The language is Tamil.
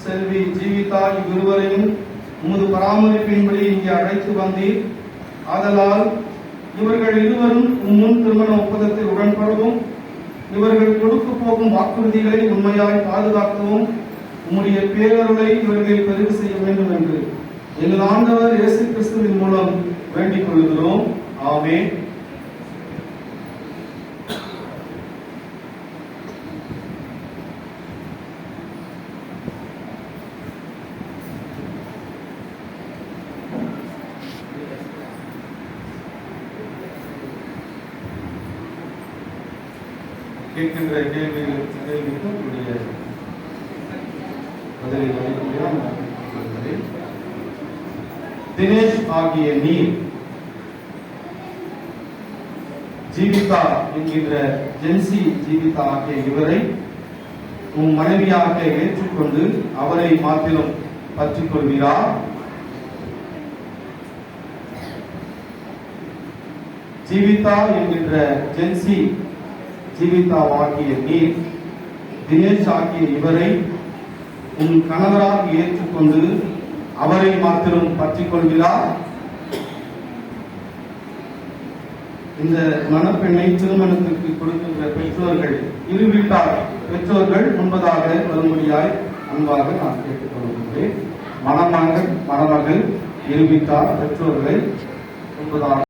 செல்வி ஜீவிதா இவ்விருவரையும் உமது பராமரிப்பின்படி இங்கே அழைத்து வந்தீர். ஆதலால் இவர்கள் இருவரும் முன் திருமண ஒப்பந்தத்தில் உடன்படவும் இவர்கள் கொடுக்க போகும் வாக்குறுதிகளை உண்மையாய் பாதுகாக்கவும் உம்முடைய பேரருளை இவர்கள் பெருகு செய்ய வேண்டும் என்று எங்கள் ஆண்டவர் இயேசு கிறிஸ்துவின் மூலம் வேண்டிக் கொள்கிறோம். ஆமென். கேட்கின்ற கேள்விக்கு உங்களுடைய பதிலை தினேஷ் ஆகிய நீர் ஜீவிதா என்கின்ற ஜென்சி ஜீவிதா ஆகிய இவரை உன் மனைவியாக ஏற்றுக்கொண்டு அவரை மாத்திரம் பற்றிக் கொள்வீரா? ஜீவிதா என்கின்ற ஜென்சி ஜீவிதா ஆகிய நீர் தினேஷ் ஆகிய இவரை உன் கணவராக ஏற்றுக்கொண்டு அவரை மாத்திரம் பற்றிக் கொள்கிறார். இந்த மணப்பெண்ணை திருமணத்திற்கு கொடுக்கின்ற பெற்றோர்கள் இரு வீட்டார் பெற்றோர்கள் முன்பதாக வரும்படியாய் அன்பாக நான் கேட்டுக் கொள்கின்றேன். மணமகள் இரு வீட்டார் பெற்றோர்களை முன்பதாக